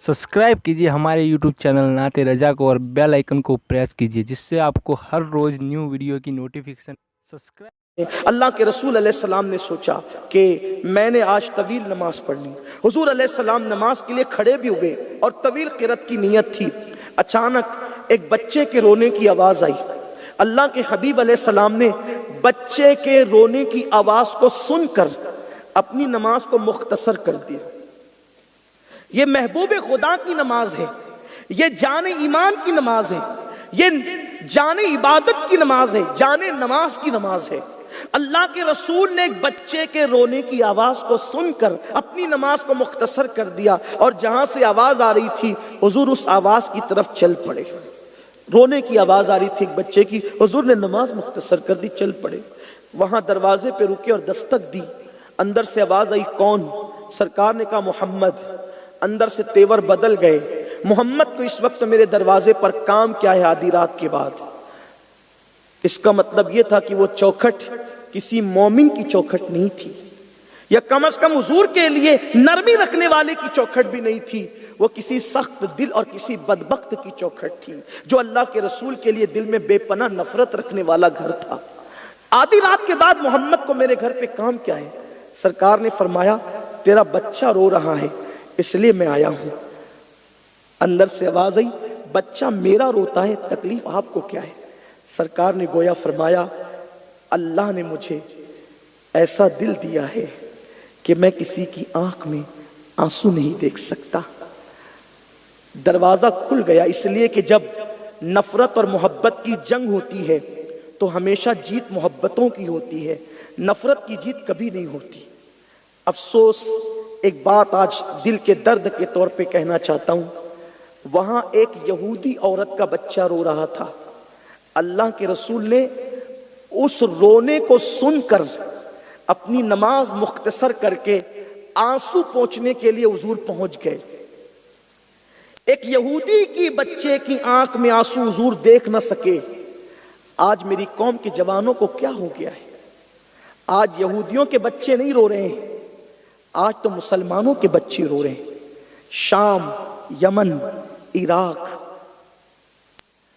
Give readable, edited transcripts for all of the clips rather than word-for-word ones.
Subscribe कीजिए हमारे YouTube channel नाते रजा को और बेल आइकन को प्रेस कीजिए जिससे आपको हर रोज़ न्यू वीडियो की नोटिफिकेशन सब्सक्राइब। अल्लाह के रसूल अलैहिस्सलाम ने सोचा कि मैंने आज तवील नमाज पढ़नी। हुजूर अलैहिस्सलाम नमाज के लिए खड़े भी हुए और तवील क़िरात की नीयत थी। अचानक एक बच्चे के रोने की आवाज़ आई। अल्लाह के हबीब अलैहिस्सलाम ने बच्चे के रोने की आवाज़ को सुनकर अपनी नमाज को मुख्तसर कर दिया। ये महबूब खुदा की नमाज है, ये जाने ईमान की नमाज है, ये जाने इबादत की नमाज है, जाने नमाज की नमाज है। अल्लाह के रसूल ने एक बच्चे के रोने की आवाज को सुनकर अपनी नमाज को मुख्तसर कर दिया और जहां से आवाज आ रही थी हुजूर उस आवाज की तरफ चल पड़े। रोने की आवाज आ रही थी एक बच्चे की, हुजूर ने नमाज मुख्तसर कर दी, चल पड़े। वहां दरवाजे पे रुके और दस्तक दी। अंदर से आवाज आई, कौन? सरकार ने कहा मोहम्मद। अंदर से तेवर बदल गए। मोहम्मद को इस वक्त मेरे दरवाजे पर काम क्या है आधी रात के बाद? इसका मतलब यह था कि वो चौखट किसी मोमिन की चौखट नहीं थी, या कम से कम हुजूर के लिए नरमी रखने वाले की चौखट भी नहीं थी। वो किसी सख्त दिल और किसी बदबख्त की चौखट थी जो अल्लाह के रसूल के लिए दिल में बेपनाह नफरत रखने वाला घर था। आधी रात के बाद मोहम्मद को मेरे घर पे काम क्या है? सरकार ने फरमाया तेरा बच्चा रो रहा है इसलिए मैं आया हूं। अंदर से आवाज आई, बच्चा मेरा रोता है, तकलीफ आपको क्या है? सरकार ने गोया फरमाया अल्लाह ने मुझे ऐसा दिल दिया है कि मैं किसी की आंख में आंसू नहीं देख सकता। दरवाजा खुल गया, इसलिए कि जब नफरत और मोहब्बत की जंग होती है तो हमेशा जीत मोहब्बतों की होती है, नफरत की जीत कभी नहीं होती। अफसोस, एक बात आज दिल के दर्द के तौर पे कहना चाहता हूं। वहां एक यहूदी औरत का बच्चा रो रहा था। अल्लाह के रसूल ने उस रोने को सुनकर अपनी नमाज मुख्तसर करके आंसू पोंछने के लिए हुजूर पहुंच गए। एक यहूदी की बच्चे की आंख में आंसू हुजूर देख ना सके। आज मेरी कौम के जवानों को क्या हो गया है? आज यहूदियों के बच्चे नहीं रो रहे हैं, आज तो मुसलमानों के बच्चे रो रहे हैं। शाम, यमन, इराक,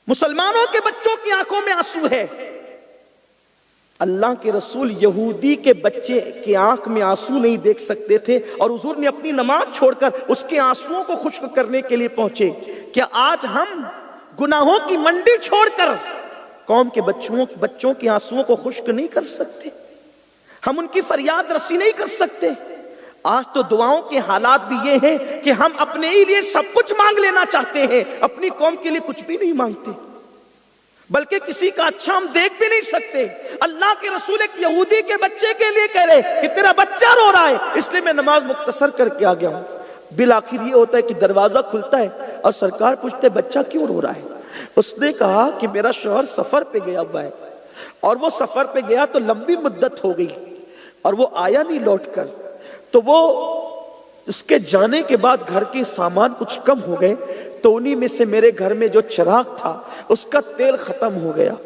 मुसलमानों के बच्चों की आंखों में आंसू है। अल्लाह के रसूल यहूदी के बच्चे की आंख में आंसू नहीं देख सकते थे और हुजूर ने अपनी नमाज छोड़कर उसके आंसुओं को खुश्क करने के लिए पहुंचे। क्या आज हम गुनाहों की मंडी छोड़कर कौम के बच्चों के आंसुओं को खुश्क नहीं कर सकते? हम उनकी फरियाद रसी नहीं कर सकते? आज तो दुआओं के हालात भी ये हैं कि हम अपने ही लिए सब कुछ मांग लेना चाहते हैं, अपनी कौम के लिए कुछ भी नहीं मांगते, बल्कि किसी का अच्छा हम देख भी नहीं सकते। अल्लाह के रसूल एक यहूदी के बच्चे के लिए कह रहे कि तेरा बच्चा रो रहा है इसलिए मैं नमाज मुख्तसर करके आ गया हूं। बिल आखिर ये होता है कि दरवाजा खुलता है और सरकार पूछते बच्चा क्यों रो रहा है? उसने कहा कि मेरा शौहर सफर पे गया हुआ है और वो सफर पे गया तो लंबी मुद्दत हो गई और वो आया नहीं लौट कर, तो वो उसके जाने के बाद घर के सामान कुछ कम हो गए, तो उन्हीं में से मेरे घर में जो चिराग था उसका तेल खत्म हो गया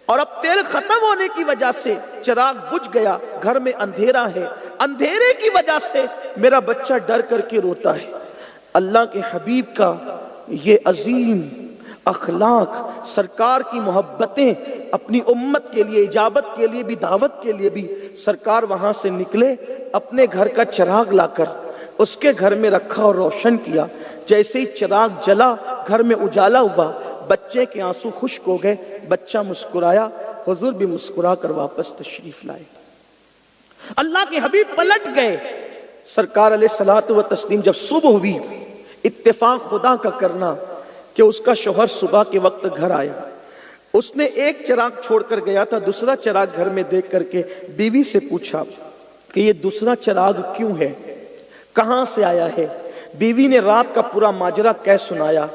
और अब तेल खत्म होने की वजह से चिराग बुझ गया, घर में अंधेरा है, अंधेरे की वजह से मेरा बच्चा डर करके रोता है। अल्लाह के हबीब का ये अजीम अखलाक, सरकार की मोहब्बतें, अपनी उम्मत के लिए, इजाबत के लिए भी, दावत के लिए भी, सरकार वहां से निकले, अपने घर का चिराग लाकर उसके घर में रखा और रोशन किया। जैसे ही चिराग जला, घर में उजाला हुआ, बच्चे के आंसू खुश्क हो गए, बच्चा मुस्कुराया, हुजूर भी मुस्कुरा कर वापस तशरीफ लाए। अल्लाह के हबीब पलट गए। सरकार अलैहिस्सलातु व तस्लीम जब सुबह हुई, इत्तेफाक खुदा का करना कि उसका शौहर सुबह के वक्त घर आया। उसने एक चिराग छोड़कर गया था, दूसरा चिराग घर में देख करके बीवी से पूछा कि ये दूसरा चिराग क्यों है, कहां से आया है? बीवी ने रात का पूरा माजरा कह सुनाया।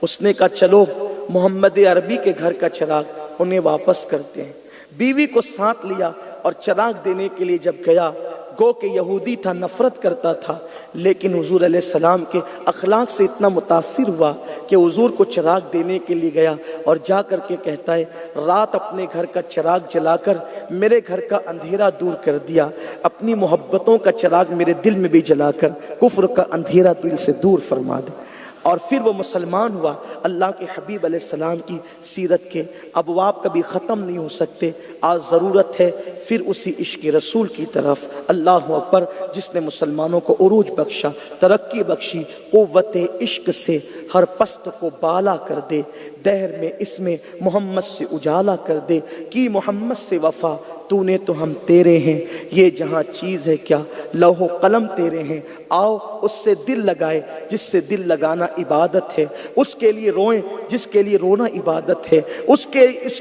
उसने कहा चलो मोहम्मद अरबी के घर का चिराग उन्हें वापस करते हैं। बीवी को साथ लिया और चिराग देने के लिए जब गया, गो के यहूदी था, नफरत करता था, लेकिन हुजूर अलैहिस्सलाम के अखलाक से इतना मुतासिर हुआ कि हुजूर को चिराग देने के लिए गया और जा करके कहता है रात अपने घर का चिराग जलाकर मेरे घर का अंधेरा दूर कर दिया, अपनी मोहब्बतों का चिराग मेरे दिल में भी जलाकर कुफ्र का अंधेरा दिल से दूर फरमा दे। اور پھر وہ مسلمان ہوا۔ اللہ کے حبیب علیہ السلام کی سیرت کے ابواب کبھی ختم نہیں ہو سکتے۔ آج ضرورت ہے پھر اسی عشق رسول کی طرف۔ اللہ اکبر، جس نے مسلمانوں کو عروج بخشا، ترقی بخشی، قوت عشق سے ہر پست کو بالا کر دے، دہر میں اس میں محمد سے اجالا کر دے، کی محمد سے وفا تو نے تو ہم تیرے ہیں، یہ جہاں چیز ہے کیا لوح و قلم تیرے ہیں، آؤ اس سے دل لگائے جس سے دل لگانا عبادت ہے، اس کے لیے روئیں جس کے لیے رونا عبادت ہے، اس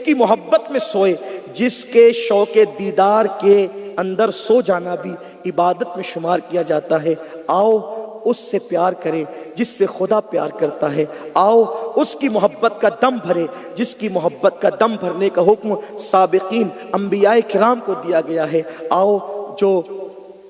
کی محبت میں سوئے جس کے شوق دیدار کے اندر سو جانا بھی عبادت میں شمار کیا جاتا ہے۔ آؤ اس سے پیار کرے جس سے خدا پیار کرتا ہے، آؤ اس کی محبت کا دم بھرے جس کی محبت کا دم بھرنے کا حکم سابقین انبیاء کرام کو دیا گیا ہے۔ آؤ جو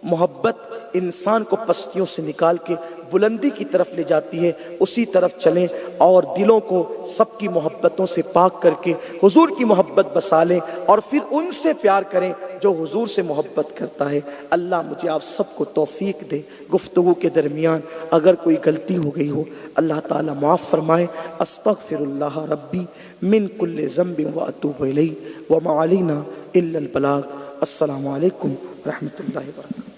محبت انسان کو پستیوں سے نکال کے بلندی کی طرف لے جاتی ہے اسی طرف چلیں، اور دلوں کو سب کی محبتوں سے پاک کر کے حضور کی محبت بسا لیں، اور پھر ان سے پیار کریں جو حضور سے محبت کرتا ہے۔ اللہ مجھے آپ سب کو توفیق دے۔ گفتگو کے درمیان اگر کوئی غلطی ہو گئی ہو اللہ تعالیٰ معاف فرمائے۔ استغفر اللہ ربی من کل ذنب واتوب الیہ وما علینا الا البلاغ۔ السلام علیکم ورحمۃ اللہ وبرکاتہ۔